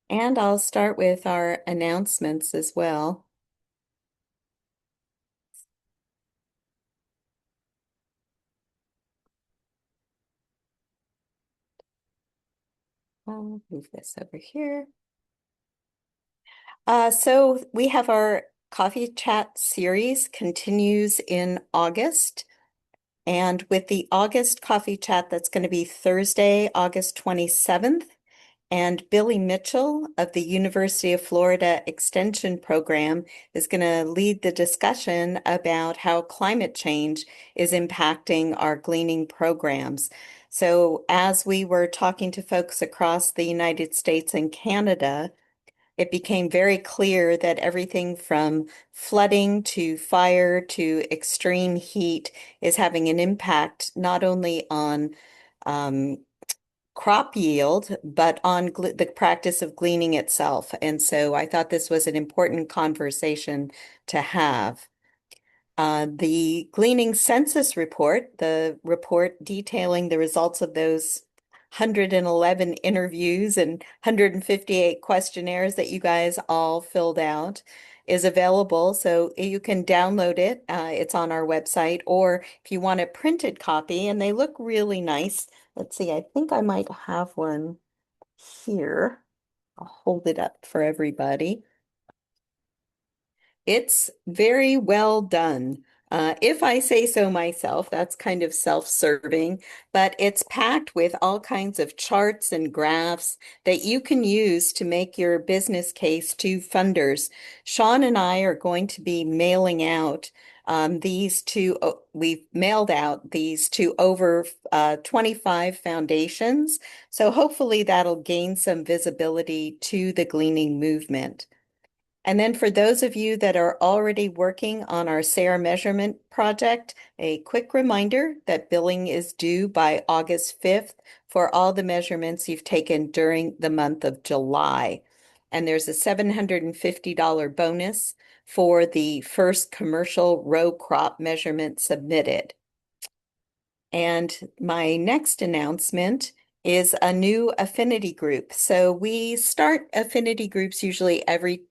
And I'll start with our announcements as well. I'll move this over here. So we have our coffee chat series continues in August. And with the August coffee chat, that's going to be Thursday, August 27th. And Billy Mitchell of the University of Florida Extension Program is going to lead the discussion about how climate change is impacting our gleaning programs. So, as we were talking to folks across the United States and Canada, it became very clear that everything from flooding to fire to extreme heat is having an impact not only on um, crop yield, but on the practice of gleaning itself. And so I thought this was an important conversation to have. The Gleaning Census Report, the report detailing the results of those 111 interviews and 158 questionnaires that you guys all filled out, is available. So you can download it. It's on our website, or if you want a printed copy, and they look really nice. Let's see, I think I might have one here. I'll hold it up for everybody. It's very well done. If I say so myself, that's kind of self-serving, but it's packed with all kinds of charts and graphs that you can use to make your business case to funders. Sean and I are going to be mailing out we've mailed out these to over 25 foundations. So hopefully that'll gain some visibility to the gleaning movement. And then for those of you that are already working on our SARE measurement project, a quick reminder that billing is due by August 5th for all the measurements you've taken during the month of July. And there's a $750 bonus for the first commercial row crop measurement submitted. And my next announcement is a new affinity group. So we start affinity groups usually every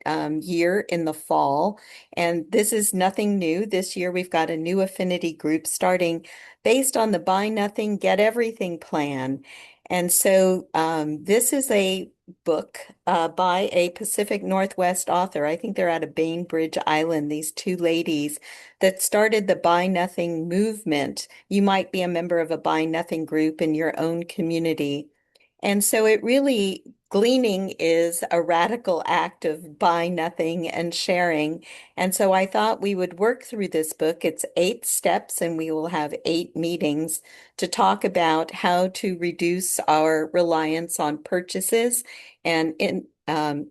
year in the fall, and this is nothing new. This year we've got a new affinity group starting based on the Buy Nothing, Get Everything plan. And so this is a book by a Pacific Northwest author. I think they're out of Bainbridge Island, these two ladies that started the Buy Nothing movement. You might be a member of a Buy Nothing group in your own community. And so it really, gleaning is a radical act of buy nothing and sharing. And so I thought we would work through this book. It's 8 steps, and we will have 8 meetings to talk about how to reduce our reliance on purchases and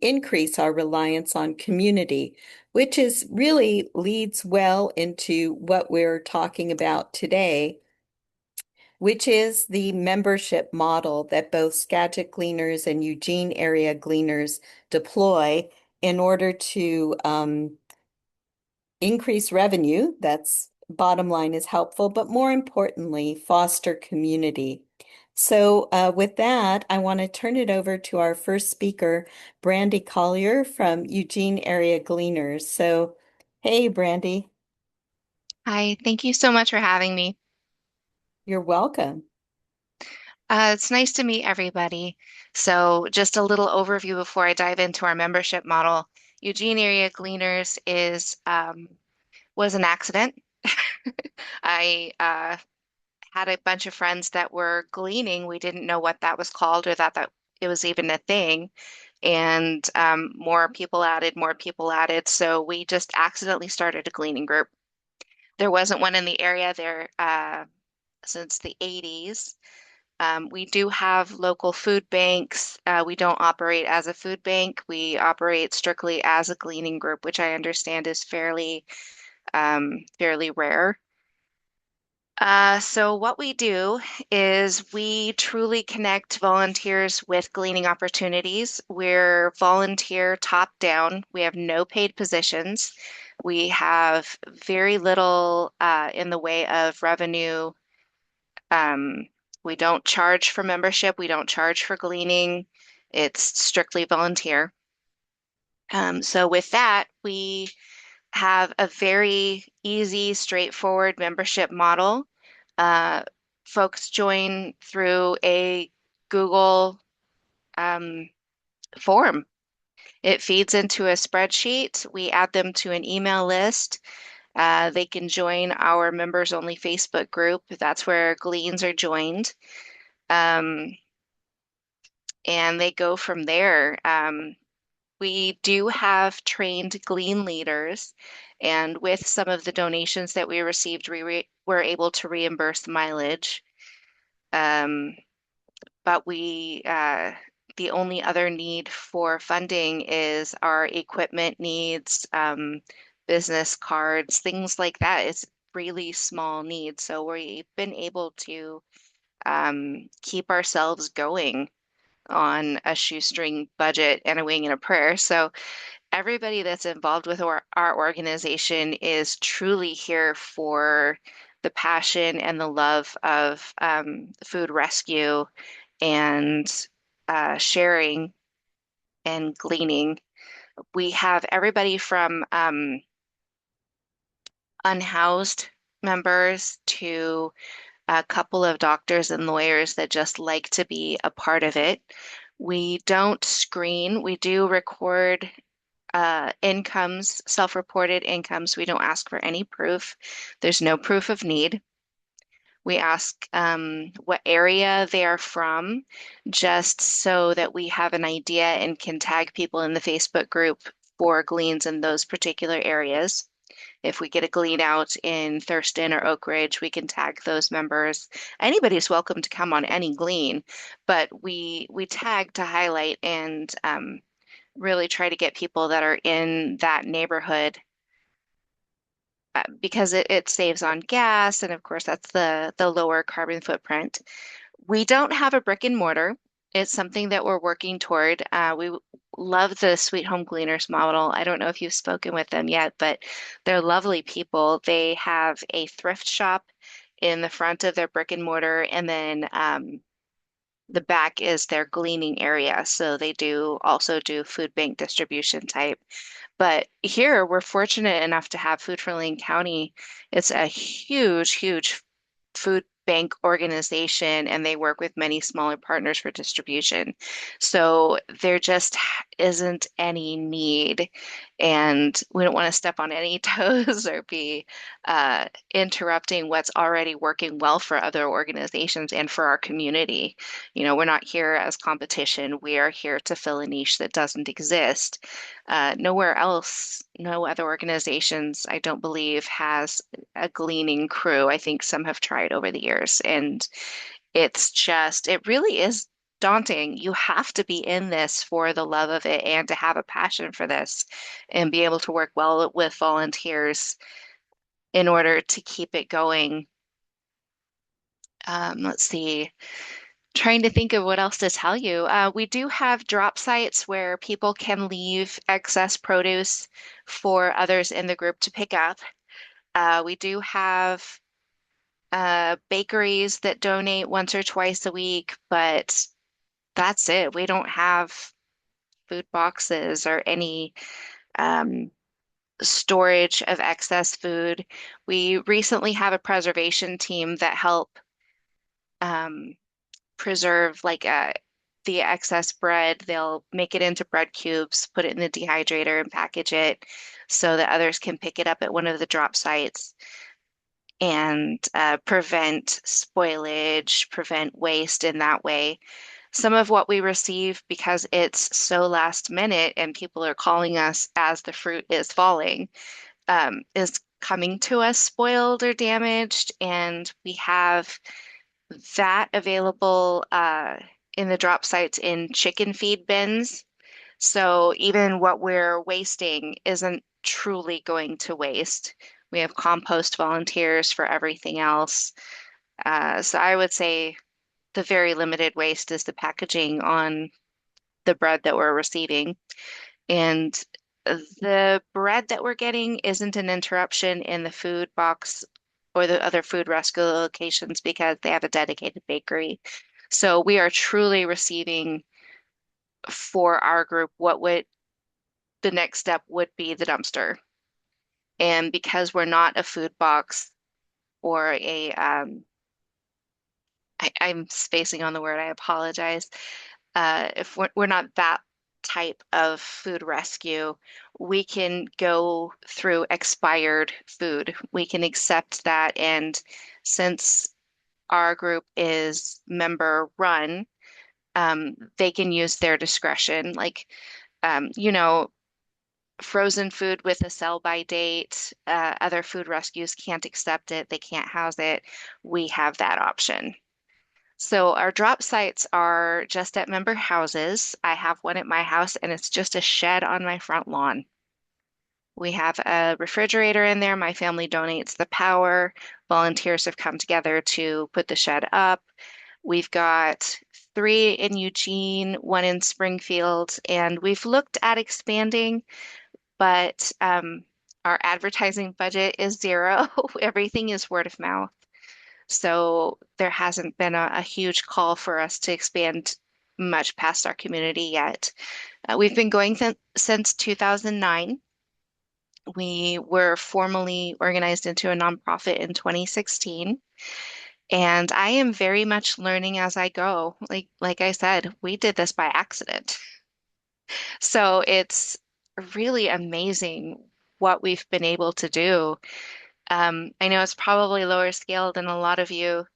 increase our reliance on community, which is really leads well into what we're talking about today, which is the membership model that both Skagit Gleaners and Eugene area gleaners deploy in order to increase revenue. That's bottom line is helpful, but more importantly, foster community. So with that, I want to turn it over to our first speaker, Brandy Collier from Eugene Area Gleaners. So, hey, Brandy, Hi, thank you so much for having me. you're welcome. It's nice to meet everybody. So, just a little overview before I dive into our membership model. Eugene Area Gleaners is was an accident. I had a bunch of friends that were gleaning. We didn't know what that was called or that it was even a thing. And more people added, more people added. So we just accidentally started a gleaning group. There wasn't one in the area there since the 80s. We do have local food banks. We don't operate as a food bank. We operate strictly as a gleaning group, which I understand is fairly rare. So what we do is we truly connect volunteers with gleaning opportunities. We're volunteer top down. We have no paid positions. We have very little in the way of revenue. Um, we don't charge for membership. We don't charge for gleaning. It's strictly volunteer. So with that, we have a very easy, straightforward membership model. Uh, Folks join through a Google um, form. It feeds into a spreadsheet. We add them to an email list. They can join our members only Facebook group. That's where Gleans are joined. Um, and they go from there. We do have trained Glean leaders, and with some of the donations that we received, were able to reimburse mileage. Um, but the only other need for funding is our equipment needs, business cards, things like that. It's really small needs. So we've been able to keep ourselves going on a shoestring budget and a wing and a prayer. So everybody that's involved with our organization is truly here for the passion and the love of food rescue and sharing and gleaning. We have everybody from unhoused members to a couple of doctors and lawyers that just like to be a part of it. We don't screen, we do record incomes, self-reported incomes. We don't ask for any proof. There's no proof of need. We ask what area they are from, just so that we have an idea and can tag people in the Facebook group for gleans in those particular areas. If we get a glean out in Thurston or Oak Ridge, we can tag those members. Anybody's welcome to come on any glean, but we tag to highlight and really try to get people that are in that neighborhood because it saves on gas, and of course that's the lower carbon footprint. We don't have a brick and mortar. It's something that we're working toward. We love the Sweet Home Gleaners model. I don't know if you've spoken with them yet, but they're lovely people. They have a thrift shop in the front of their brick and mortar, and then the back is their gleaning area. So they do also do food bank distribution type. But here we're fortunate enough to have Food for Lane County. It's a huge, huge food bank organization, and they work with many smaller partners for distribution. So there just isn't any need, and we don't want to step on any toes or be interrupting what's already working well for other organizations and for our community. We're not here as competition. We are here to fill a niche that doesn't exist. Nowhere else, no other organizations, I don't believe, has a gleaning crew. I think some have tried over the years, and it really is daunting. You have to be in this for the love of it and to have a passion for this and be able to work well with volunteers in order to keep it going. Let's see. Trying to think of what else to tell you. We do have drop sites where people can leave excess produce for others in the group to pick up. We do have bakeries that donate once or twice a week, but that's it. We don't have food boxes or any um, storage of excess food. We recently have a preservation team that help um, preserve the excess bread. They'll make it into bread cubes, put it in the dehydrator, and package it so that others can pick it up at one of the drop sites and prevent spoilage, prevent waste in that way. Some of what we receive, because it's so last minute and people are calling us as the fruit is falling, is coming to us spoiled or damaged, and we have that available in the drop sites in chicken feed bins. So even what we're wasting isn't truly going to waste. We have compost volunteers for everything else. So I would say the very limited waste is the packaging on the bread that we're receiving. And the bread that we're getting isn't an interruption in the food box or the other food rescue locations because they have a dedicated bakery. So we are truly receiving for our group, what would the next step would be the dumpster. And because we're not a food box or I'm spacing on the word, I apologize. If we're not that type of food rescue, we can go through expired food. We can accept that. And since our group is member run, they can use their discretion. Like, you know, frozen food with a sell by date, other food rescues can't accept it, they can't house it. We have that option. So our drop sites are just at member houses. I have one at my house and it's just a shed on my front lawn. We have a refrigerator in there. My family donates the power. Volunteers have come together to put the shed up. We've got three in Eugene, one in Springfield, and we've looked at expanding, but our advertising budget is zero. Everything is word of mouth. So there hasn't been a huge call for us to expand much past our community yet. We've been going since 2009. We were formally organized into a nonprofit in 2016. And I am very much learning as I go. Like I said, we did this by accident. So it's really amazing what we've been able to do. I know it's probably lower scale than a lot of you.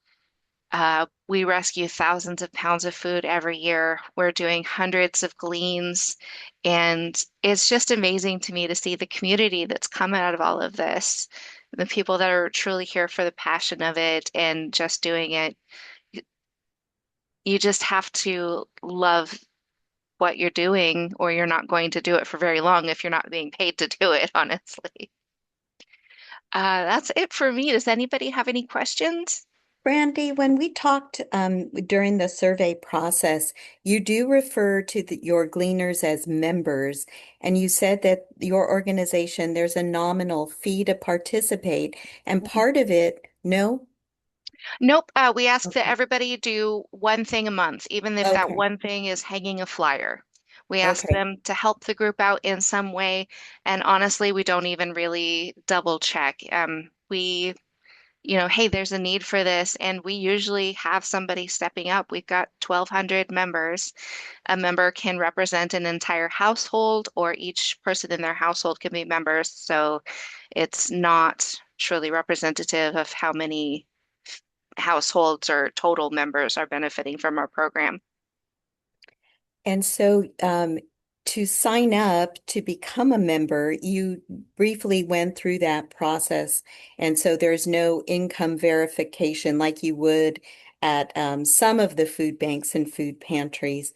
We rescue thousands of pounds of food every year. We're doing hundreds of gleans, and it's just amazing to me to see the community that's come out of all of this, the people that are truly here for the passion of it and just doing it. You just have to love what you're doing, or you're not going to do it for very long if you're not being paid to do it, honestly. That's it for me. Does anybody have any questions? Brandy, when we talked during the survey process, you do refer to your gleaners as members, and you said that your organization, there's a nominal fee to participate, and part of it, no? Nope. We ask that Okay. everybody do one thing a month, even if that Okay. one thing is hanging a flyer. We ask Okay. them to help the group out in some way. And honestly, we don't even really double check. Hey, there's a need for this. And we usually have somebody stepping up. We've got 1,200 members. A member can represent an entire household, or each person in their household can be members. So it's not truly representative of how many households or total members are benefiting from our program. And so to sign up to become a member, you briefly went through that process. And so there's no income verification like you would at some of the food banks and food pantries.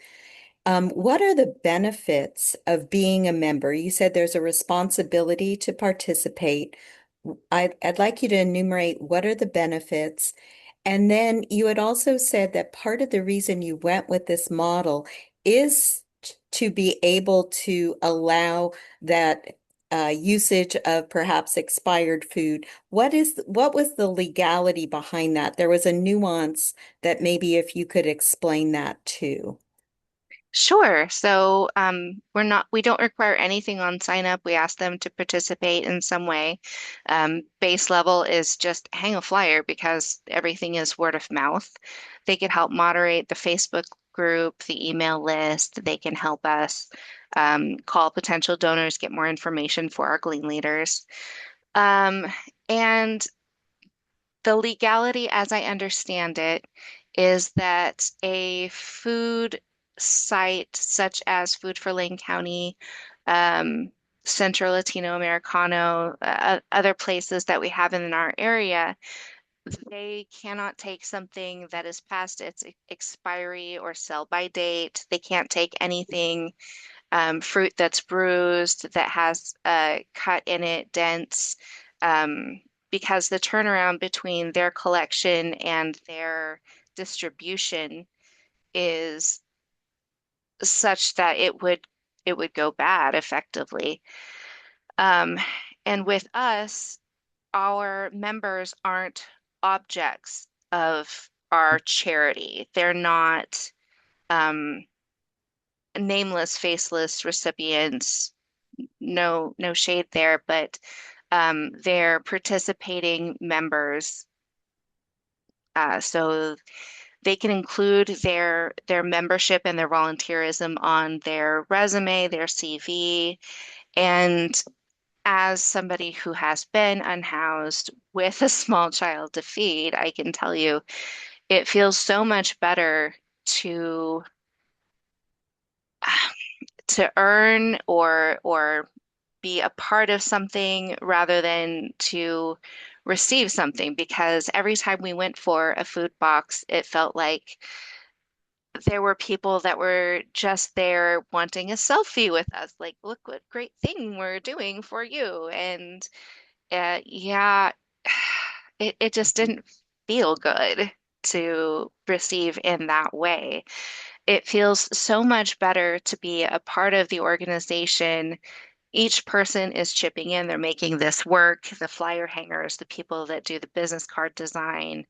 What are the benefits of being a member? You said there's a responsibility to participate. I'd like you to enumerate what are the benefits. And then you had also said that part of the reason you went with this model is to be able to allow that usage of perhaps expired food. What was the legality behind that? There was a nuance that maybe if you could explain that too. Sure. So we don't require anything on sign up. We ask them to participate in some way. Base level is just hang a flyer because everything is word of mouth. They could help moderate the Facebook group, the email list. They can help us call potential donors, get more information for our Glean leaders. Um, and the legality, as I understand it, is that a food site such as Food for Lane County, um, Centro Latino Americano, other places that we have in our area, they cannot take something that is past its expiry or sell by date. They can't take anything, fruit that's bruised, that has a cut in it, dents, um, because the turnaround between their collection and their distribution is such that it would go bad effectively. Um, and with us, our members aren't objects of our charity. They're not. Um, nameless, faceless recipients, no shade there, but they're participating members. So they can include their membership and their volunteerism on their resume, their CV, and as somebody who has been unhoused with a small child to feed, I can tell you it feels so much better to to earn or be a part of something rather than to receive something because every time we went for a food box, it felt like there were people that were just there wanting a selfie with us, like, look what great thing we're doing for you. And yeah, it just didn't feel good to receive in that way. It feels so much better to be a part of the organization. Each person is chipping in, they're making this work, the flyer hangers, the people that do the business card design,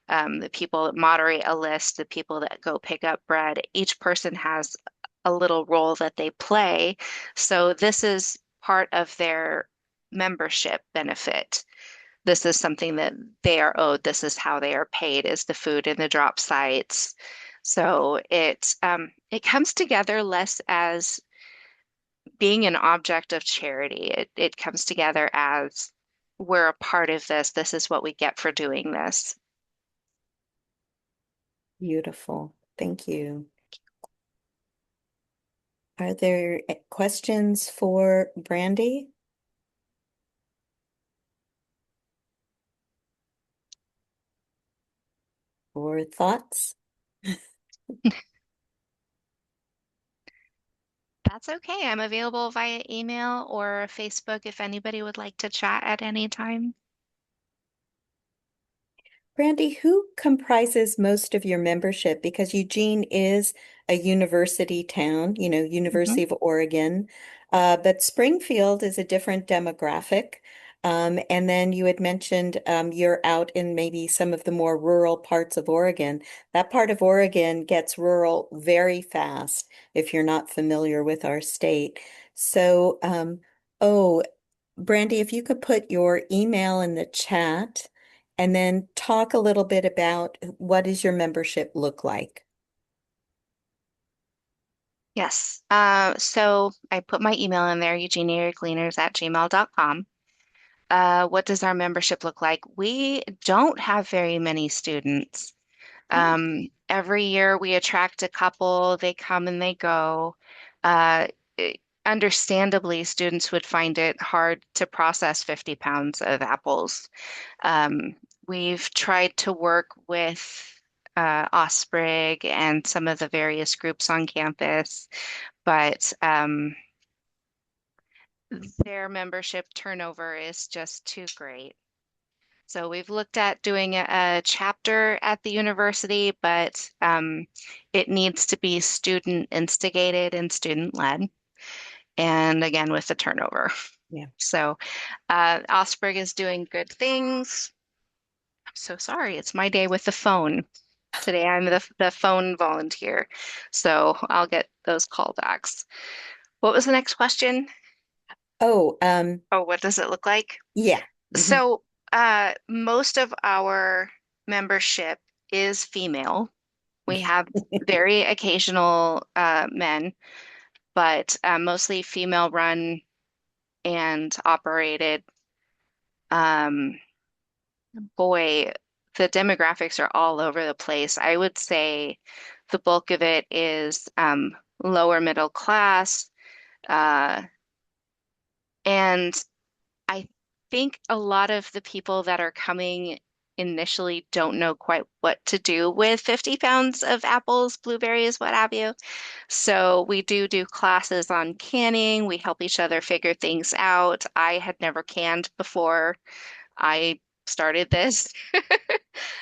the people that moderate a list, the people that go pick up bread. Each person has a little role that they play. So this is part of their membership benefit. This is something that they are owed. This is how they are paid, is the food in the drop sites. So it comes together less as being an object of charity. It comes together as we're a part of this. This is what we get for doing this. Beautiful. Thank you. Are there questions for Brandy or thoughts? That's okay. I'm available via email or Facebook if anybody would like to chat at any time. Brandy, who comprises most of your membership? Because Eugene is a university town, Mhm. University of Oregon, but Springfield is a different demographic. And then you had mentioned you're out in maybe some of the more rural parts of Oregon. That part of Oregon gets rural very fast if you're not familiar with our state. So, oh, Brandy, if you could put your email in the chat and then talk a little bit about what does your membership look like? Yes. So I put my email in there, eugeniacleaners@gmail.com. What does our membership look like? We don't have very many students. Oh, Every year we attract a couple, they come and they go. Uh, Understandably, students would find it hard to process 50 pounds of apples. Um, we've tried to work with Osprey and some of the various groups on campus, but their membership turnover is just too great. So we've looked at doing a chapter at the university, but it needs to be student instigated and student led. And again, with the turnover. yeah. So Osberg is doing good things. I'm so sorry. It's my day with the phone. Today I'm the phone volunteer. So I'll get those callbacks. What was the next question? Oh, Oh, what does it look like? yeah. Mhm. So most of our membership is female. We have very occasional men, but mostly female run and operated. Um, Boy, the demographics are all over the place. I would say the bulk of it is lower middle class. Uh, and I think a lot of the people that are coming initially don't know quite what to do with 50 pounds of apples, blueberries, what have you. So we do classes on canning. We help each other figure things out. I had never canned before I started this.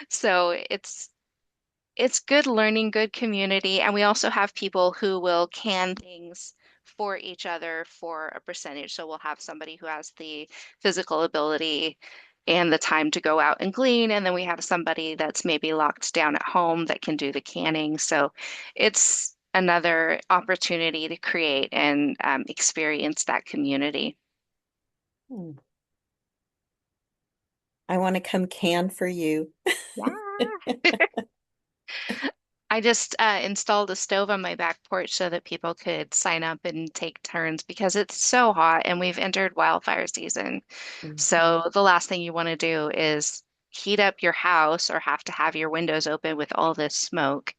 So it's good learning, good community, and we also have people who will can things for each other for a percentage. So we'll have somebody who has the physical ability and the time to go out and glean, and then we have somebody that's maybe locked down at home that can do the canning. So it's another opportunity to create and experience that community. Hmm. I want to come can for you. Yeah. I just installed a stove on my back porch so that people could sign up and take turns because it's so hot and we've entered wildfire season. Mhm. So the last thing you want to do is heat up your house or have to have your windows open with all this smoke.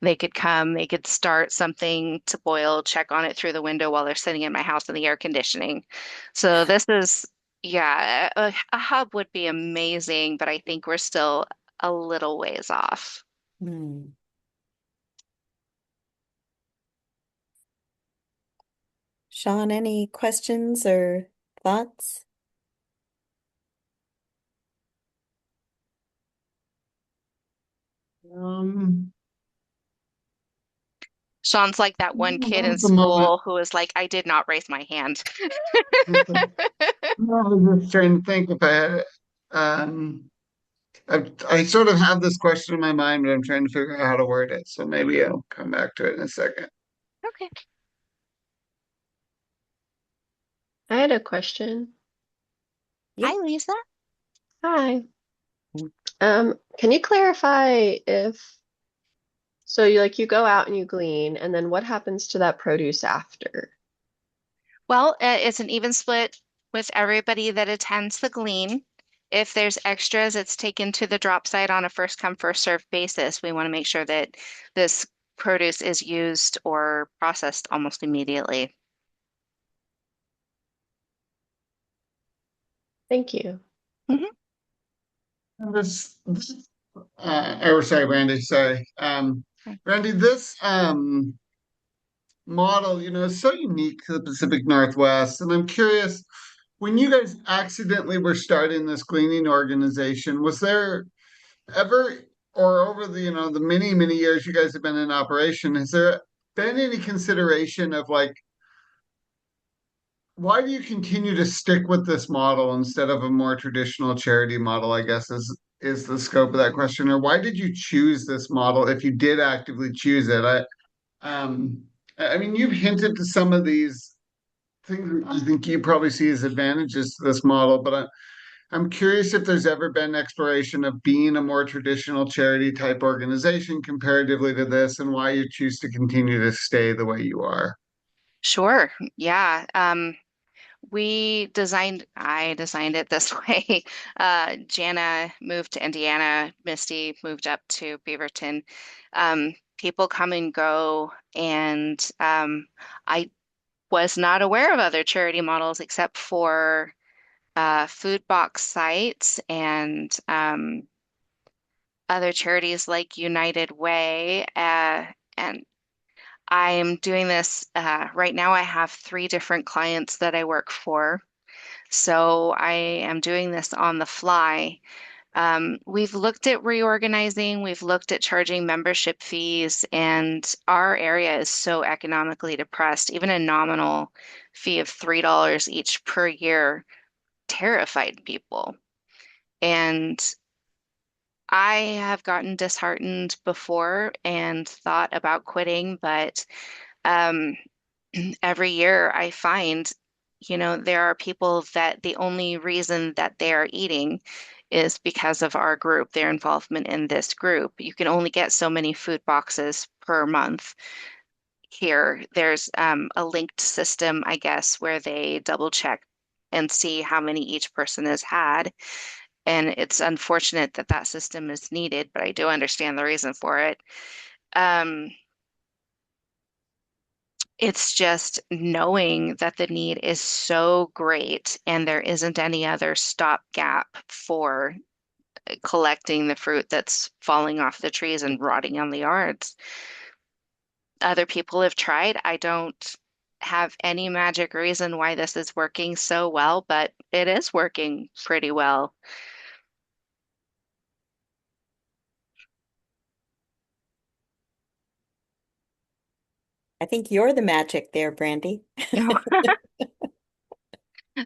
They could come, they could start something to boil, check on it through the window while they're sitting in my house in the air conditioning. So this is, yeah, a hub would be amazing, but I think we're still a little ways off. Hmm. Sean, any questions or thoughts? Um, Sean's like that one kid not in at the moment. school who is like, I did not raise my hand. No, I was just trying to think if I had, um, I sort of have this question in my mind, but I'm trying to figure out how to word it. So maybe I'll come back to it in a second. Okay. I had a question. Yeah. Hi, Lisa. Hi. Can you clarify if so you like you go out and you glean and then what happens to that produce after? Well, it's an even split with everybody that attends the glean. If there's extras, it's taken to the drop site on a first come, first served basis. We want to make sure that this produce is used or processed almost immediately. Thank you. Mhm. And or sorry, Randy, sorry. Randy, this model, is so unique to the Pacific Northwest. And I'm curious, when you guys accidentally were starting this cleaning organization, was there ever, or over the many, many years you guys have been in operation, has there been any consideration of like, why do you continue to stick with this model instead of a more traditional charity model, I guess is the scope of that question, or why did you choose this model if you did actively choose it? Um I mean, you've hinted to some of these things that I think you probably see as advantages to this model, but I'm curious if there's ever been exploration of being a more traditional charity type organization comparatively to this, and why you choose to continue to stay the way you are. Sure. Yeah. I designed it this way. Jana moved to Indiana, Misty moved up to Beaverton. People come and go, and I was not aware of other charity models except for food box sites and other charities like United Way. And I'm doing this right now. I have three different clients that I work for. So I am doing this on the fly. We've looked at reorganizing, we've looked at charging membership fees, and our area is so economically depressed. Even a nominal fee of $3 each per year terrified people. And I have gotten disheartened before and thought about quitting, but um, every year I find, there are people that the only reason that they are eating is because of our group, their involvement in this group. You can only get so many food boxes per month here. There's a linked system, I guess, where they double check and see how many each person has had. And it's unfortunate that that system is needed, but I do understand the reason for it. Um, It's just knowing that the need is so great and there isn't any other stopgap for collecting the fruit that's falling off the trees and rotting on the yards. Other people have tried. I don't have any magic reason why this is working so well, but it is working pretty well. I think you're the magic there, Brandy.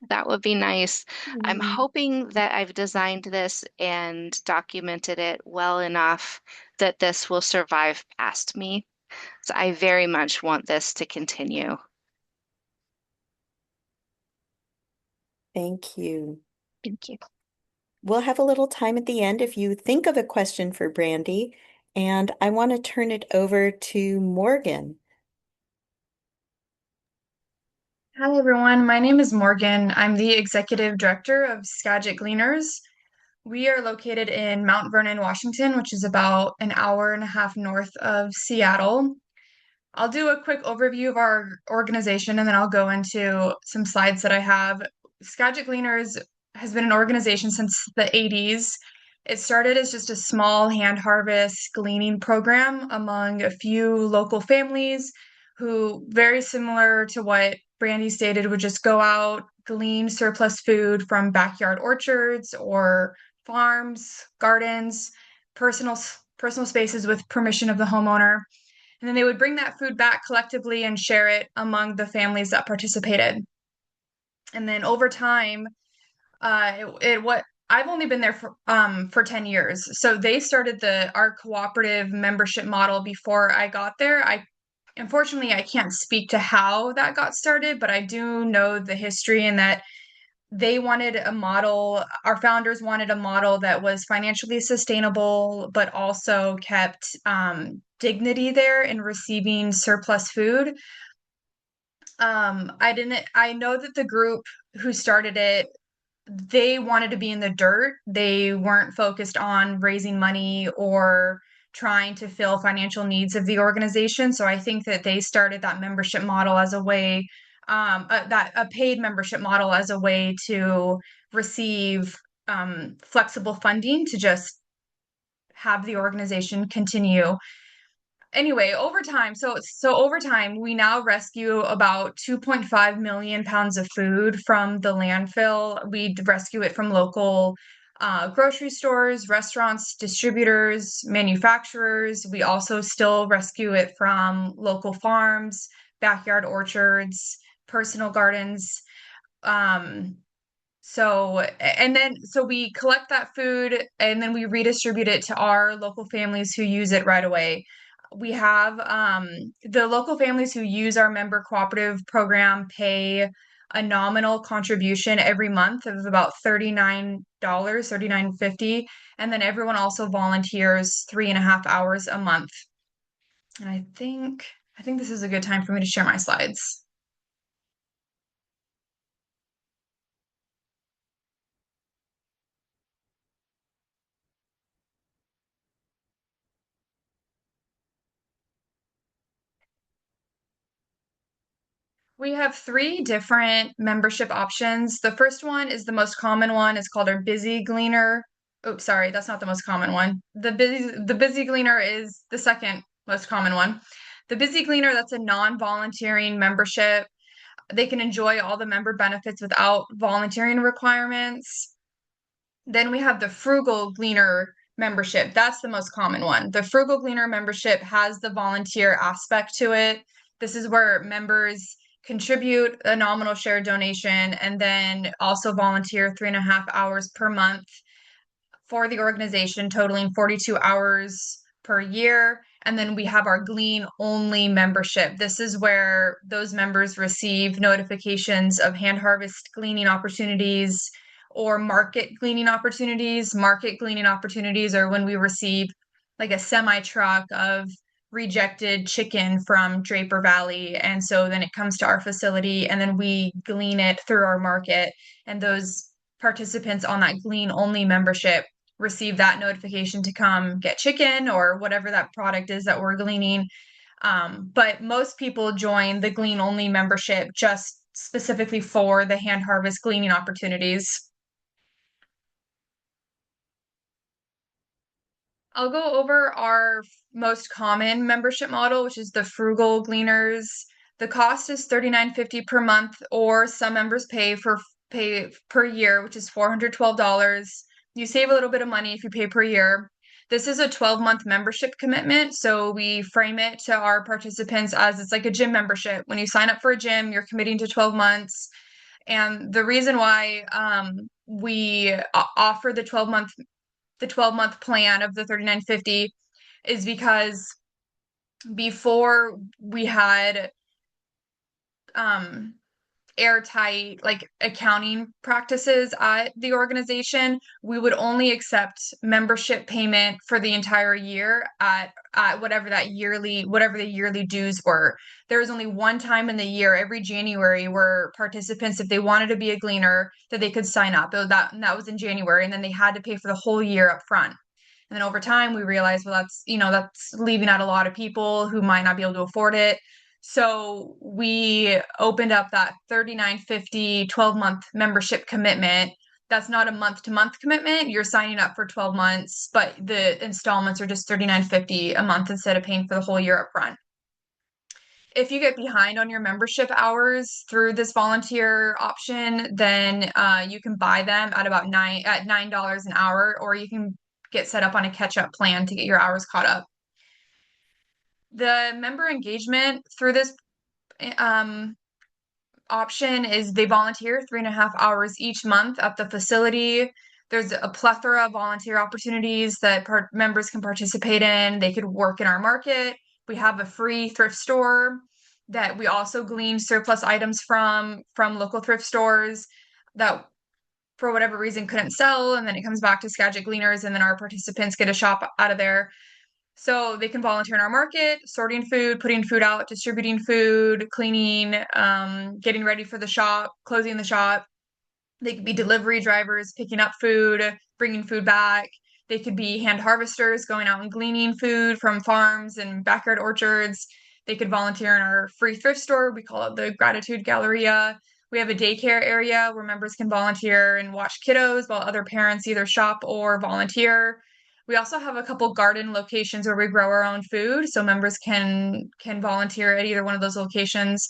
That would be nice. I'm Mm. hoping that I've designed this and documented it well enough that this will survive past me. So I very much want this to continue. Thank you. Thank you. We'll have a little time at the end if you think of a question for Brandy, and I want to turn it over to Morgan. Hi, everyone. My name is Morgan. I'm the executive director of Skagit Gleaners. We are located in Mount Vernon, Washington, which is about an hour and a half north of Seattle. I'll do a quick overview of our organization and then I'll go into some slides that I have. Skagit Gleaners has been an organization since the 80s. It started as just a small hand harvest gleaning program among a few local families who, very similar to what Brandy stated, would just go out, glean surplus food from backyard orchards or farms, gardens, personal personal spaces with permission of the homeowner. And then they would bring that food back collectively and share it among the families that participated. And then over time, what I've only been there for 10 years. So they started our cooperative membership model before I got there. Unfortunately I can't speak to how that got started, but I do know the history and that they wanted a model, our founders wanted a model that was financially sustainable, but also kept dignity there in receiving surplus food. I know that the group who started it, they wanted to be in the dirt. They weren't focused on raising money or trying to fill financial needs of the organization. So I think that they started that membership model as a way, that a paid membership model as a way to receive flexible funding to just have the organization continue. Anyway, over time, we now rescue about 2.5 million pounds of food from the landfill. We rescue it from local grocery stores, restaurants, distributors, manufacturers. We also still rescue it from local farms, backyard orchards, personal gardens. Um, so we collect that food and then we redistribute it to our local families who use it right away. We have the local families who use our member cooperative program pay a nominal contribution every month of about $39, $39.50. And then everyone also volunteers 3.5 hours a month. And I think this is a good time for me to share my slides. We have three different membership options. The first one is the most common one. It's called our Busy Gleaner. Oops, sorry, that's not the most common one. The Busy Gleaner is the second most common one. The Busy Gleaner, that's a non-volunteering membership. They can enjoy all the member benefits without volunteering requirements. Then we have the Frugal Gleaner membership. That's the most common one. The Frugal Gleaner membership has the volunteer aspect to it. This is where members contribute a nominal share donation and then also volunteer 3.5 hours per month for the organization, totaling 42 hours per year. And then we have our Glean only membership. This is where those members receive notifications of hand harvest gleaning opportunities or market gleaning opportunities. Market gleaning opportunities are when we receive like a semi truck of rejected chicken from Draper Valley. And so then it comes to our facility and then we glean it through our market. And those participants on that Glean only membership receive that notification to come get chicken or whatever that product is that we're gleaning. But most people join the Glean only membership just specifically for the hand harvest gleaning opportunities. I'll go over our most common membership model, which is the Frugal Gleaners. The cost is $39.50 per month, or some members pay per year, which is $412. You save a little bit of money if you pay per year. This is a 12-month membership commitment, so we frame it to our participants as it's like a gym membership. When you sign up for a gym, you're committing to 12 months. And the reason why we offer the 12-month plan of the $39.50 is because before we had um airtight like accounting practices at the organization, we would only accept membership payment for the entire year at whatever the yearly dues were. There was only one time in the year, every January, where participants, if they wanted to be a gleaner, that they could sign up. That was in January, and then they had to pay for the whole year up front. And then over time, we realized, well, that's leaving out a lot of people who might not be able to afford it. So we opened up that $39.50 12-month membership commitment. That's not a month-to-month commitment. You're signing up for 12 months, but the installments are just $39.50 a month instead of paying for the whole year up front. If you get behind on your membership hours through this volunteer option, then you can buy them at about $9 an hour, or you can get set up on a catch-up plan to get your hours caught up. The member engagement through this option is they volunteer 3.5 hours each month at the facility. There's a plethora of volunteer opportunities that members can participate in. They could work in our market. We have a free thrift store that we also glean surplus items from local thrift stores that for whatever reason couldn't sell, and then it comes back to Skagit Gleaners, and then our participants get a shop out of there. So they can volunteer in our market, sorting food, putting food out, distributing food, cleaning, getting ready for the shop, closing the shop. They could be delivery drivers, picking up food, bringing food back. They could be hand harvesters, going out and gleaning food from farms and backyard orchards. They could volunteer in our free thrift store. We call it the Gratitude Galleria. We have a daycare area where members can volunteer and watch kiddos while other parents either shop or volunteer. We also have a couple garden locations where we grow our own food, so members can volunteer at either one of those locations.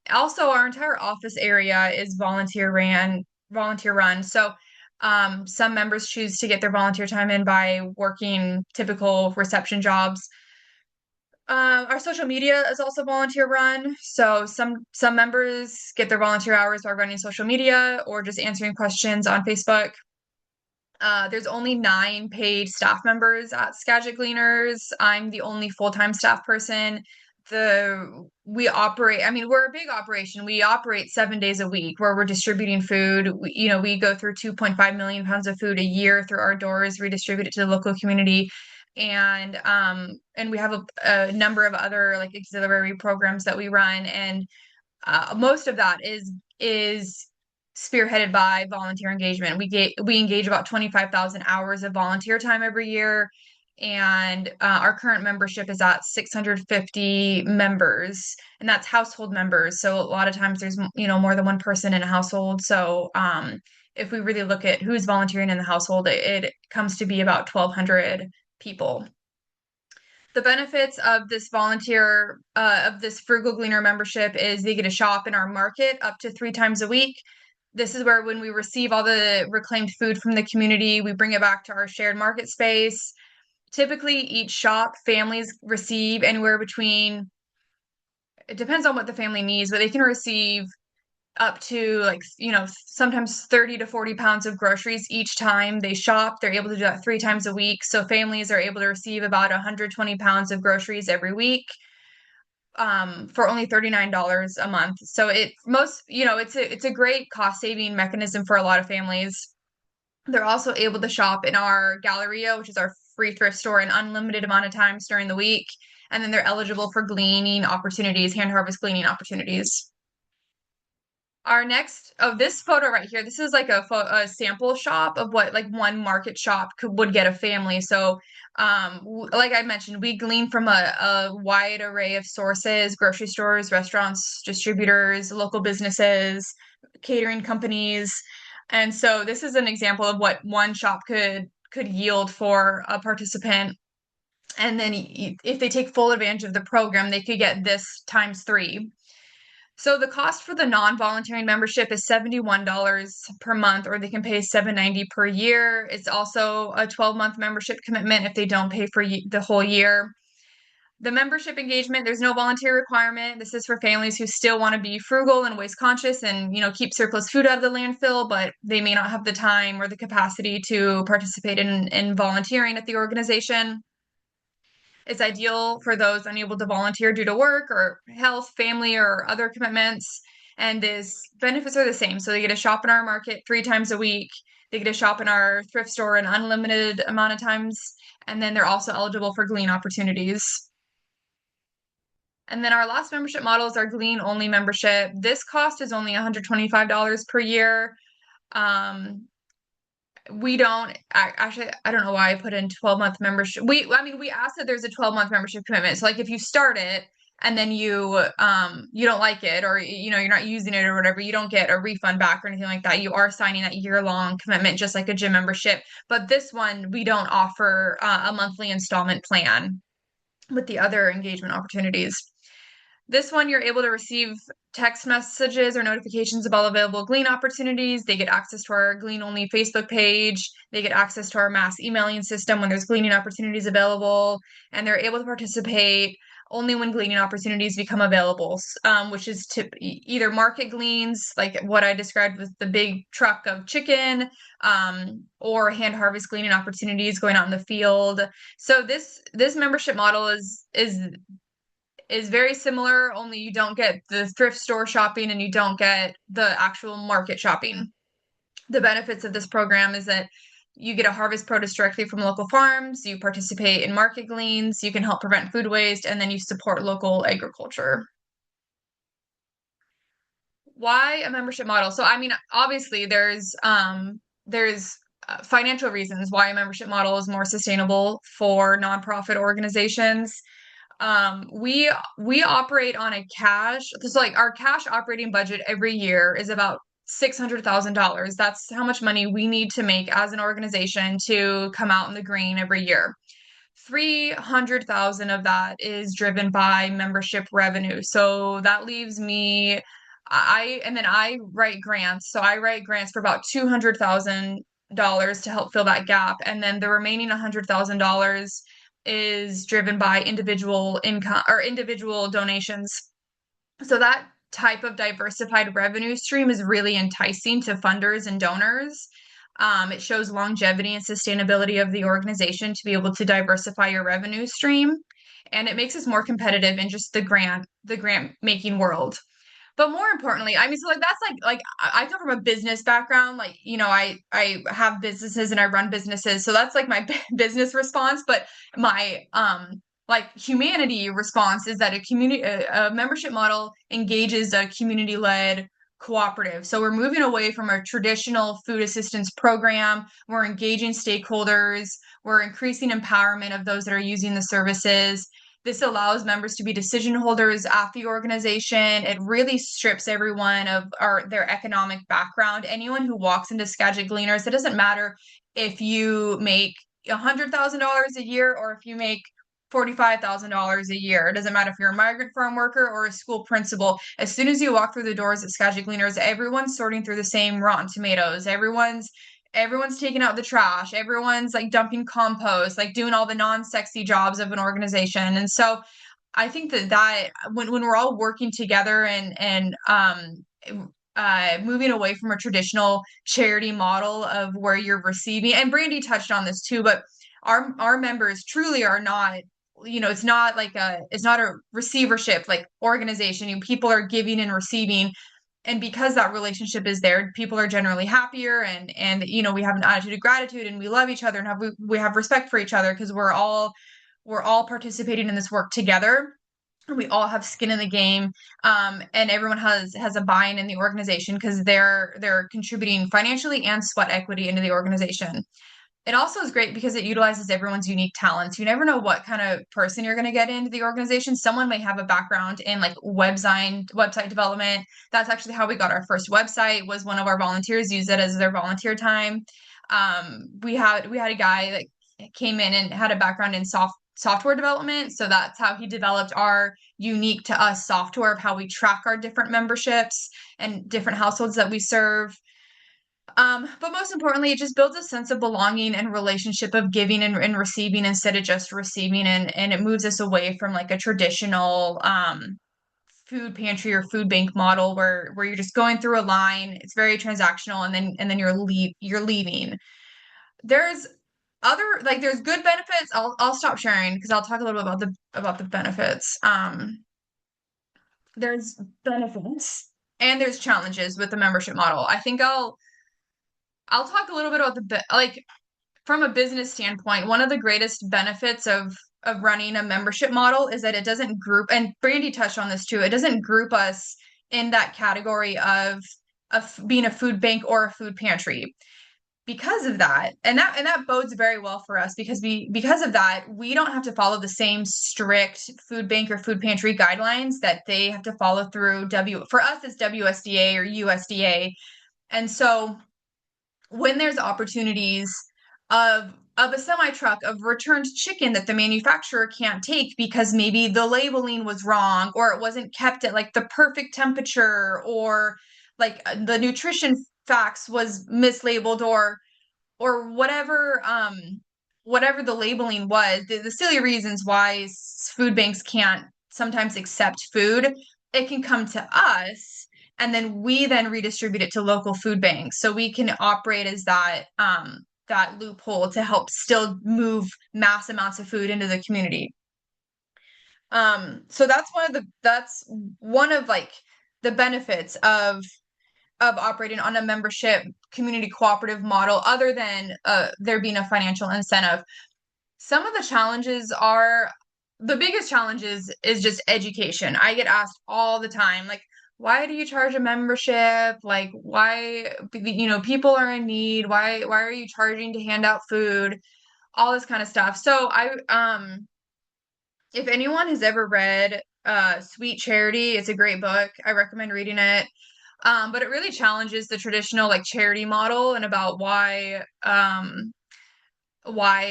Also, our entire office area is volunteer run. So some members choose to get their volunteer time in by working typical reception jobs. Our social media is also volunteer run. So some members get their volunteer hours by running social media or just answering questions on Facebook. There's only 9 paid staff members at Skagit Gleaners. I'm the only full-time staff person. We're a big operation. We operate 7 days a week where we're distributing food. We go through 2.5 million pounds of food a year through our doors, redistribute it to the local community. And we have a number of other like auxiliary programs that we run, and most of that is spearheaded by volunteer engagement. We engage about 25,000 hours of volunteer time every year, and our current membership is at 650 members, and that's household members. So a lot of times there's more than one person in a household. So if we really look at who's volunteering in the household, it comes to be about 1,200 people. The benefits of this Frugal Gleaner membership is they get a shop in our market up to 3 times a week. This is where when we receive all the reclaimed food from the community, we bring it back to our shared market space. Typically, each shop, families receive anywhere between, it depends on what the family needs, but they can receive up to sometimes 30 to 40 pounds of groceries each time they shop. They're able to do that 3 times a week. So families are able to receive about 120 pounds of groceries every week for only $39 a month. So it's a great cost saving mechanism for a lot of families. They're also able to shop in our Galleria, which is our free thrift store, an unlimited amount of times during the week. And then they're eligible for gleaning opportunities, hand harvest gleaning opportunities. This photo right here, this is like a sample shop of what like one market shop would get a family. So like I mentioned, we glean from a wide array of sources: grocery stores, restaurants, distributors, local businesses, catering companies. And so this is an example of what one shop could yield for a participant. And then if they take full advantage of the program, they could get this times 3. So the cost for the non-volunteering membership is $71 per month, or they can pay $790 per year. It's also a 12-month membership commitment if they don't pay for the whole year. The membership engagement, there's no volunteer requirement. This is for families who still want to be frugal and waste conscious and keep surplus food out of the landfill, but they may not have the time or the capacity to participate in volunteering at the organization. It's ideal for those unable to volunteer due to work or health, family, or other commitments. And these benefits are the same. So they get to shop in our market 3 times a week. They get to shop in our thrift store an unlimited amount of times. And then they're also eligible for Glean opportunities. And then our last membership model is our Glean only membership. This cost is only $125 per year. We don't actually, I don't know why I put in 12-month membership. I mean, we asked that there's a 12-month membership commitment. So like if you start it and then you don't like it, or you're not using it or whatever, you don't get a refund back or anything like that. You are signing that year-long commitment just like a gym membership. But this one, we don't offer a monthly installment plan with the other engagement opportunities. This one, you're able to receive text messages or notifications of all available Glean opportunities. They get access to our Glean only Facebook page. They get access to our mass emailing system when there's Gleaning opportunities available, and they're able to participate only when Gleaning opportunities become available, which is to either market gleans, like what I described with the big truck of chicken, or hand harvest Gleaning opportunities going out in the field. So this membership model is very similar, only you don't get the thrift store shopping and you don't get the actual market shopping. The benefits of this program is that you get to harvest produce directly from local farms, you participate in market gleans, you can help prevent food waste, and then you support local agriculture. Why a membership model? So, I mean, obviously there's financial reasons why a membership model is more sustainable for nonprofit organizations. We operate on a cash, so like our cash operating budget every year is about $600,000. That's how much money we need to make as an organization to come out in the green every year. 300,000 of that is driven by membership revenue. So that leaves me, and then I write grants. So I write grants for about $200,000 to help fill that gap. And then the remaining $100,000 is driven by individual income or individual donations. So that type of diversified revenue stream is really enticing to funders and donors. It shows longevity and sustainability of the organization to be able to diversify your revenue stream, and it makes us more competitive in just the grant making world. But more importantly, I mean, so like that's like I come from a business background, like I have businesses and I run businesses, so that's like my business response. But my like humanity response is that a membership model engages a community-led cooperative. So we're moving away from a traditional food assistance program. We're engaging stakeholders. We're increasing empowerment of those that are using the services. This allows members to be decision holders at the organization. It really strips everyone of their economic background. Anyone who walks into Skagit Gleaners, it doesn't matter if you make $100,000 a year or if you make $45,000 a year. It doesn't matter if you're a migrant farm worker or a school principal. As soon as you walk through the doors at Skagit Gleaners, everyone's sorting through the same rotten tomatoes. Everyone's taking out the trash. Everyone's like dumping compost, like doing all the non-sexy jobs of an organization. And so I think that when we're all working together and moving away from a traditional charity model of where you're receiving, and Brandy touched on this too, but our members truly are not, it's not a receivership like organization. People are giving and receiving, and because that relationship is there, people are generally happier, and we have an attitude of gratitude, and we love each other, and we have respect for each other because we're all participating in this work together. And we all have skin in the game, and everyone has a buy-in in the organization because they're contributing financially and sweat equity into the organization. It also is great because it utilizes everyone's unique talents. You never know what kind of person you're going to get into the organization. Someone may have a background in like website development. That's actually how we got our first website, was one of our volunteers used it as their volunteer time. We had a guy that came in and had a background in software development. So that's how he developed our unique to us software of how we track our different memberships and different households that we serve. But most importantly, it just builds a sense of belonging and relationship of giving and receiving instead of just receiving. And it moves us away from like a traditional food pantry or food bank model where you're just going through a line. It's very transactional, and then you're leaving. There's other like there's good benefits. I'll stop sharing because I'll talk a little bit about the benefits. There's benefits and there's challenges with the membership model. I think I'll talk a little bit about like from a business standpoint, one of the greatest benefits of running a membership model is that it doesn't group, and Brandy touched on this too, it doesn't group us in that category of being a food bank or a food pantry. Because of that, and that bodes very well for us because of that, we don't have to follow the same strict food bank or food pantry guidelines that they have to follow through for us it's WSDA or USDA. And so when there's opportunities of a semi truck of returned chicken that the manufacturer can't take because maybe the labeling was wrong or it wasn't kept at like the perfect temperature, or like the nutrition facts was mislabeled, or whatever the labeling was, the silly reasons why food banks can't sometimes accept food, it can come to us, and then we then redistribute it to local food banks. So we can operate as that loophole to help still move mass amounts of food into the community. So that's one of like the benefits of operating on a membership community cooperative model, other than there being a financial incentive. Some of the challenges are, the biggest challenges is just education. I get asked all the time, like, why do you charge a membership? Like, why, people are in need. Why are you charging to hand out food? All this kind of stuff. So if anyone has ever read Sweet Charity, it's a great book. I recommend reading it. But it really challenges the traditional like charity model and about why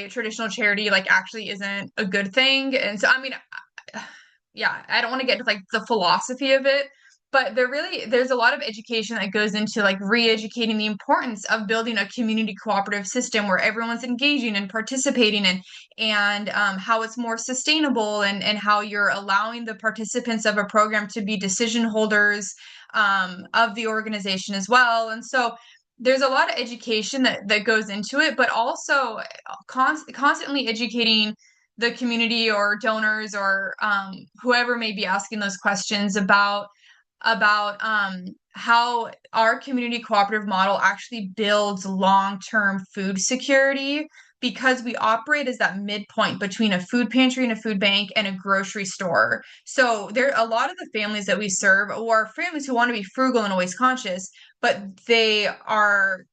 traditional charity like actually isn't a good thing. And so, I mean, yeah, I don't want to get into like the philosophy of it, but there's a lot of education that goes into like re-educating the importance of building a community cooperative system where everyone's engaging and participating, and how it's more sustainable, and how you're allowing the participants of a program to be decision holders of the organization as well. And so there's a lot of education that goes into it, but also constantly educating the community or donors or whoever may be asking those questions about how our community cooperative model actually builds long-term food security, because we operate as that midpoint between a food pantry and a food bank and a grocery store. So there are a lot of the families that we serve, or families who want to be frugal and always conscious, but they are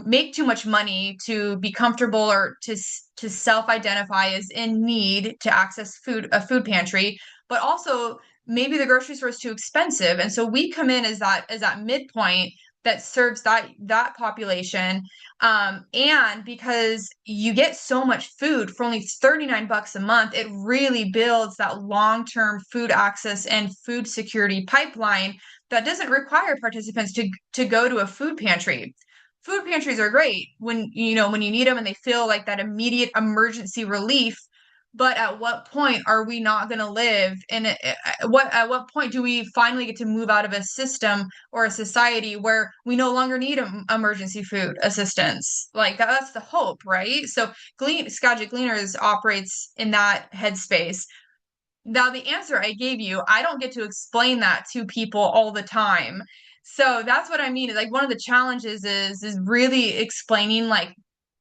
make too much money to be comfortable or to self-identify as in need to access a food pantry, but also maybe the grocery store is too expensive. And so we come in as that midpoint that serves that population. And because you get so much food for only $39 a month, it really builds that long-term food access and food security pipeline that doesn't require participants to go to a food pantry. Food pantries are great when you need them and they feel like that immediate emergency relief. But at what point are we not going to live in at what point do we finally get to move out of a system or a society where we no longer need emergency food assistance? Like that's the hope, right? So Skagit Gleaners operates in that headspace. Now, the answer I gave you, I don't get to explain that to people all the time. So that's what I mean. Is like one of the challenges is really explaining like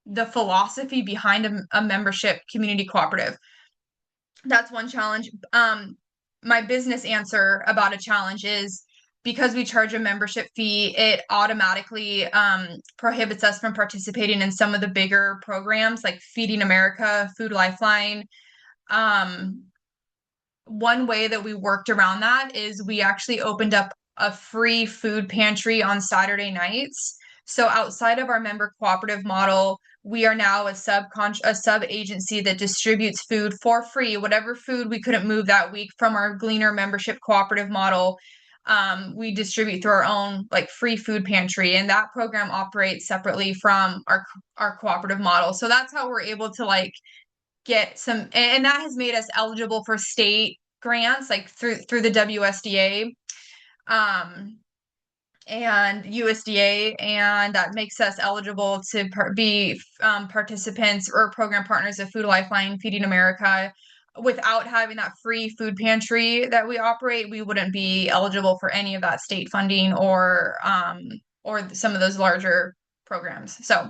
the philosophy behind a membership community cooperative. That's one challenge. My business answer about a challenge is because we charge a membership fee, it automatically prohibits us from participating in some of the bigger programs like Feeding America, Food Lifeline. One way that we worked around that is we actually opened up a free food pantry on Saturday nights. So outside of our member cooperative model, we are now a sub agency that distributes food for free, whatever food we couldn't move that week from our Gleaner membership cooperative model. We distribute through our own like free food pantry, and that program operates separately from our cooperative model. So that's how we're able to like get some, and that has made us eligible for state grants like through the WSDA. and USDA, and that makes us eligible to be participants or program partners of Food Lifeline, Feeding America. Without having that free food pantry that we operate, we wouldn't be eligible for any of that state funding or some of those larger programs. So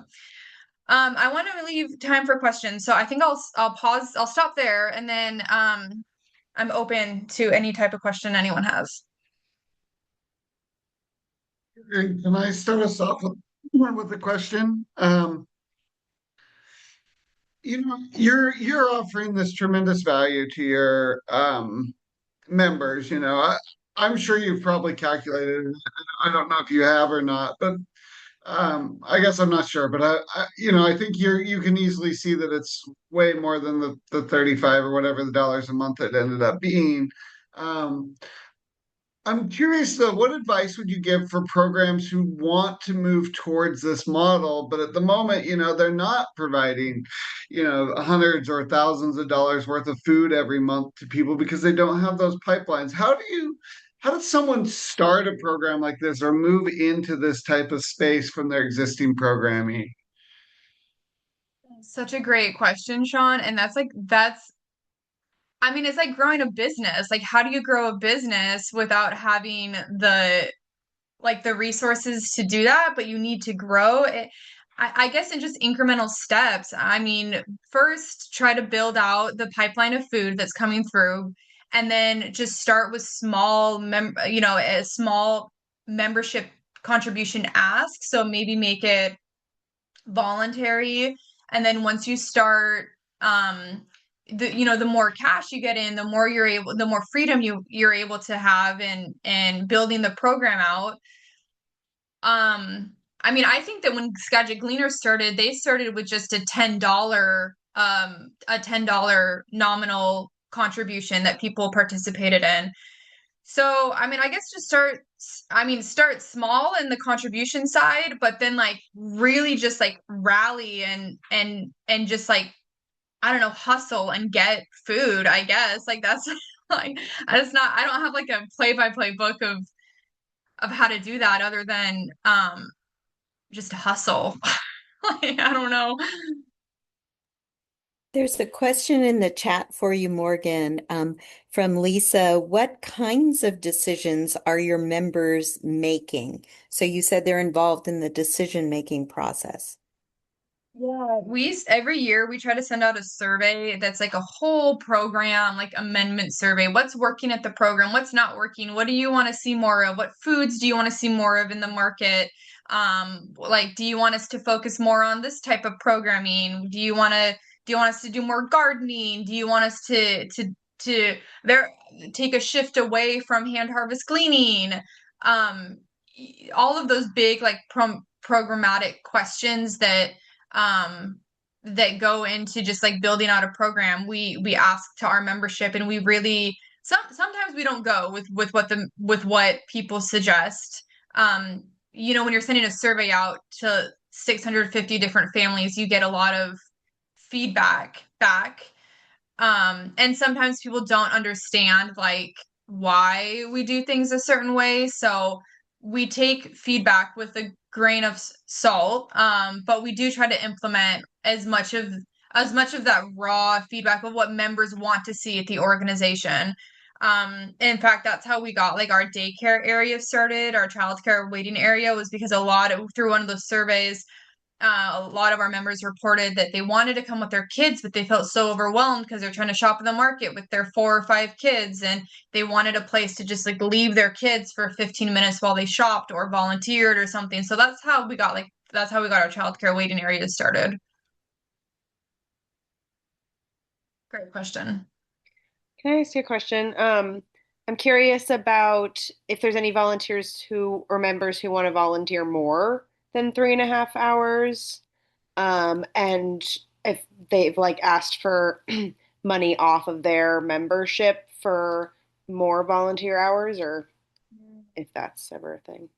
I want to leave time for questions. So I think I'll pause. I'll stop there, and then I'm open to any type of question anyone has. Can I start us off with a question? You're offering this tremendous value to your members. I'm sure you've probably calculated it. I don't know if you have or not, but I guess I'm not sure. But I think you can easily see that it's way more than the 35 or whatever the dollars a month it ended up being. Um, I'm curious though, what advice would you give for programs who want to move towards this model, but at the moment, they're not providing, hundreds or thousands of dollars worth of food every month to people because they don't have those pipelines. How does someone start a program like this or move into this type of space from their existing programming? Such a great question, Sean. And I mean, it's like growing a business. Like, how do you grow a business without having the resources to do that? But you need to grow it. I guess in just incremental steps. I mean, first try to build out the pipeline of food that's coming through, and then just start with a small membership contribution ask. So maybe make it voluntary, and then once you start the more cash you get in, the more freedom you're able to have in building the program out. I mean, I think that when Skagit Gleaner started, they started with just a $10 nominal contribution that people participated in. So, I mean, I guess just start small in the contribution side, but then like really just like rally and just like, I don't know, hustle and get food, I guess. Like that's like I don't have like a play-by-play book of how to do that other than just hustle. Like, I don't know. There's a question in the chat for you, Morgan, from Lisa. What kinds of decisions are your members making? So you said they're involved in the decision-making process. Yeah, every year we try to send out a survey that's like a whole program, like amendment survey. What's working at the program? What's not working? What do you want to see more of? What foods do you want to see more of in the market? Like, do you want us to focus more on this type of programming? Do you want us to do more gardening? Do you want us to there take a shift away from hand harvest gleaning? Um, all of those big like programmatic questions um that go into just like building out a program, we ask to our membership, and we really sometimes we don't go with what people suggest. When you're sending a survey out to 650 different families, you get a lot of feedback back. And sometimes people don't understand like why we do things a certain way. So we take feedback with a grain of salt, but we do try to implement as much of that raw feedback of what members want to see at the organization. In fact, that's how we got like our daycare area started. Our childcare waiting area was because through one of those surveys, a lot of our members reported that they wanted to come with their kids, but they felt so overwhelmed because they're trying to shop in the market with their 4 or 5 kids, and they wanted a place to just like leave their kids for 15 minutes while they shopped or volunteered or something. So that's how we got our childcare waiting areas started. Great question. Can I ask you a question? I'm curious about if there's any volunteers who or members who want to volunteer more than 3.5 hours, and if they've like asked for money off of their membership for more volunteer hours, or if that's ever a thing.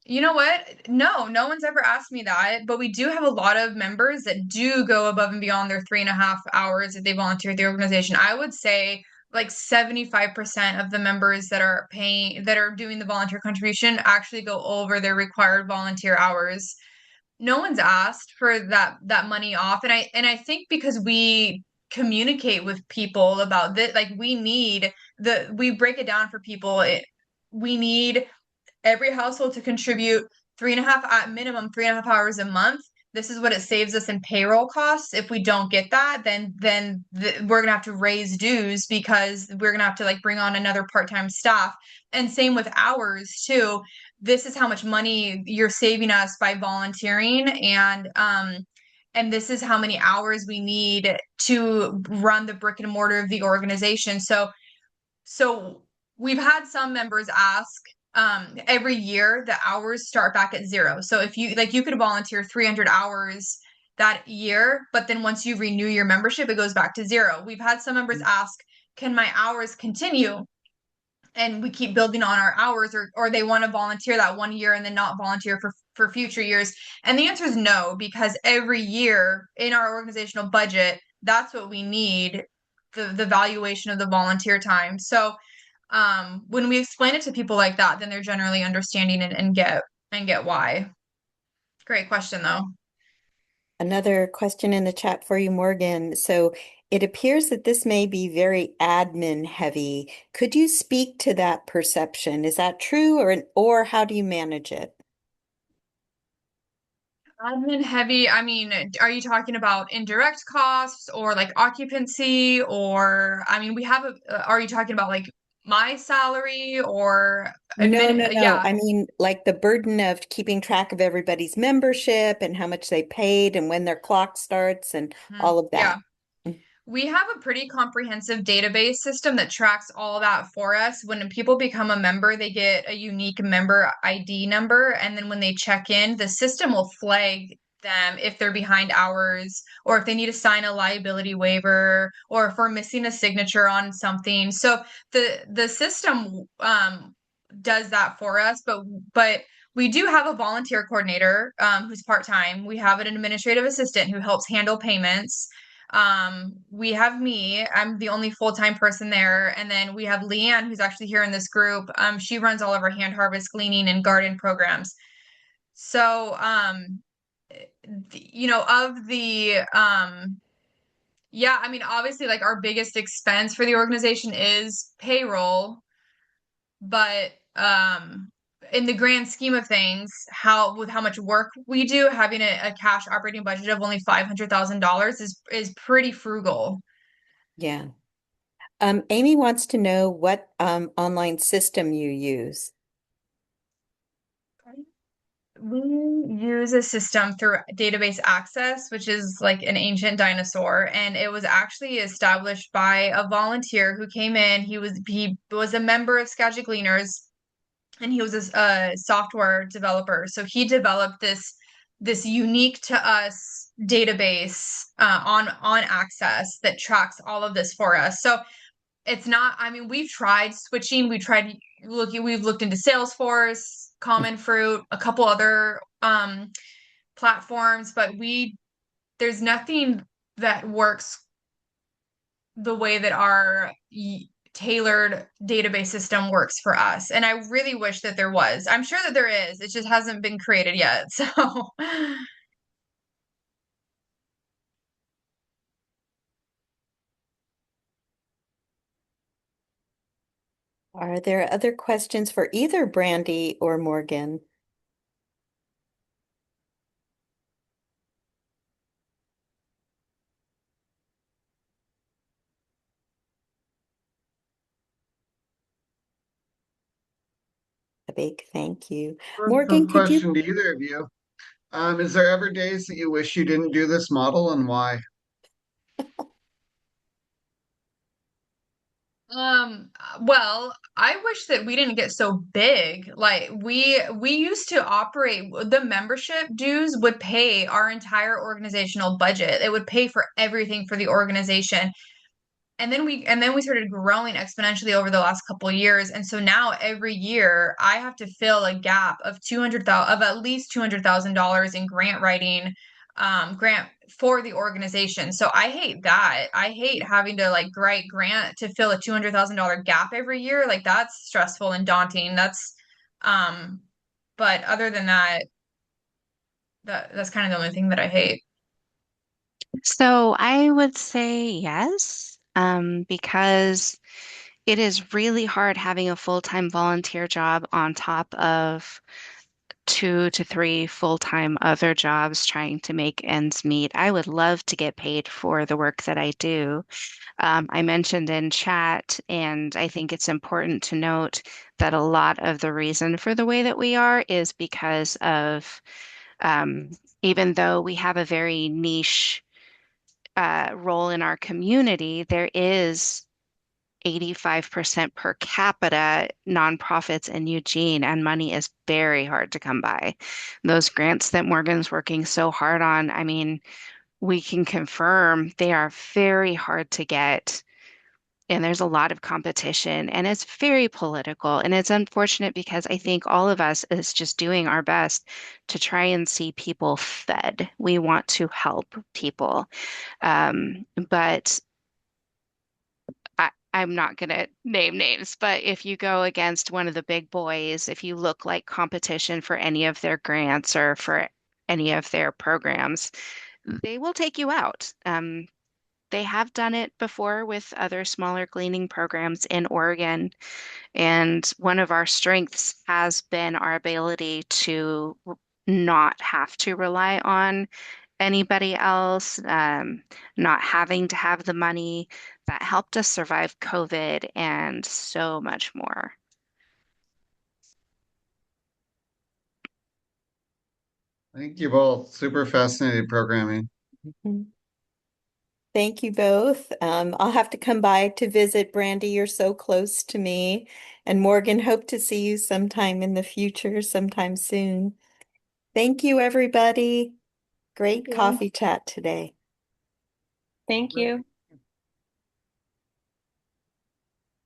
You know what? No one's ever asked me that, but we do have a lot of members that do go above and beyond their 3.5 hours that they volunteer at the organization. I would say like 75% of the members that are doing the volunteer contribution actually go over their required volunteer hours. No one's asked for that money off. And I think because we communicate with people about that, like we break it down for people. We need every household to contribute 3.5 at minimum 3.5 hours a month. This is what it saves us in payroll costs. If we don't get that, then we're gonna have to raise dues because we're gonna have to like bring on another part-time staff. And same with hours too. This is how much money you're saving us by volunteering, and this is how many hours we need to run the brick and mortar of the organization. So we've had some members ask, every year the hours start back at zero. So if you like, you could volunteer 300 hours that year, but then once you renew your membership, it goes back to zero. We've had some members ask, can my hours continue? And we keep building on our hours, or they want to volunteer that 1 year and then not volunteer for future years. And the answer is no, because every year in our organizational budget, that's what we need, the valuation of the volunteer time. So when we explain it to people like that, then they're generally understanding and get why. Great question though. Another question in the chat for you, Morgan. So it appears that this may be very admin heavy. Could you speak to that perception? Is that true, or how do you manage it? Admin heavy, I mean, are you talking about indirect costs or like occupancy, or I mean, are you talking about like my salary or No. yeah. I mean, like the burden of keeping track of everybody's membership and how much they paid and when their clock starts and all of Yeah. that. We have a pretty comprehensive database system that tracks all that for us. When people become a member, they get a unique member ID number. And then when they check in, the system will flag them if they're behind hours, or if they need to sign a liability waiver, or if we're missing a signature on something. So the system does that for us, but we do have a volunteer coordinator who's part-time. We have an administrative assistant who helps handle payments. We have me, I'm the only full-time person there. And then we have Leanne, who's actually here in this group. She runs all of our hand harvest, gleaning, and garden programs. So, yeah, I mean, obviously, like our biggest expense for the organization is payroll, but, in the grand scheme of things, with how much work we do, having a cash operating budget of only $500,000 is pretty frugal. Yeah. Amy wants to know what online system you use. We use a system through Database Access, which is like an ancient dinosaur, and it was actually established by a volunteer who came in. He was a member of Skagit Gleaners, and he was a software developer. So he developed this unique to us database on Access that tracks all of this for us. So it's not, I mean, we've tried switching, we've looked into Salesforce, Common Fruit, a couple other platforms, but there's nothing that works the way that our tailored database system works for us. And I really wish that there was. I'm sure that there is. It just hasn't been created yet. So Are there other questions for either Brandy or Morgan? A big thank you. Morgan, could you? Question to either of you. Is there ever days that you wish you didn't do this model, and why? well, I wish that we didn't get so big. Like we used to operate, the membership dues would pay our entire organizational budget. It would pay for everything for the organization. And then we started growing exponentially over the last couple of years. And so now every year I have to fill a gap of 200,000 of at least $200,000 in grant writing grant for the organization. So I hate that. I hate having to like write grant to fill a $200,000 gap every year. Like that's stressful and daunting. Um, but other than that, that's kind of the only thing that I hate. So I would say yes, because it is really hard having a full-time volunteer job on top of 2 to 3 full-time other jobs trying to make ends meet. I would love to get paid for the work that I do. I mentioned in chat, and I think it's important to note that a lot of the reason for the way that we are is because of, um, even though we have a very niche role in our community, there is 85% per capita nonprofits in Eugene, and money is very hard to come by. Those grants that Morgan's working so hard on, I mean, we can confirm they are very hard to get. And there's a lot of competition, and it's very political. And it's unfortunate because I think all of us is just doing our best to try and see people fed. We want to help people. But I'm not going to name names, but if you go against one of the big boys, if you look like competition for any of their grants or for any of their programs, they will take you out. They have done it before with other smaller gleaning programs in Oregon. And one of our strengths has been our ability to not have to rely on anybody else, not having to have the money that helped us survive COVID and so much more. Thank you both. Super fascinating programming. Mhm. Thank you both. I'll have to come by to visit. Brandy, you're so close to me. And Morgan, hope to see you sometime in the future, sometime soon. Thank you, everybody. Great Thank you. coffee chat today. Thank you.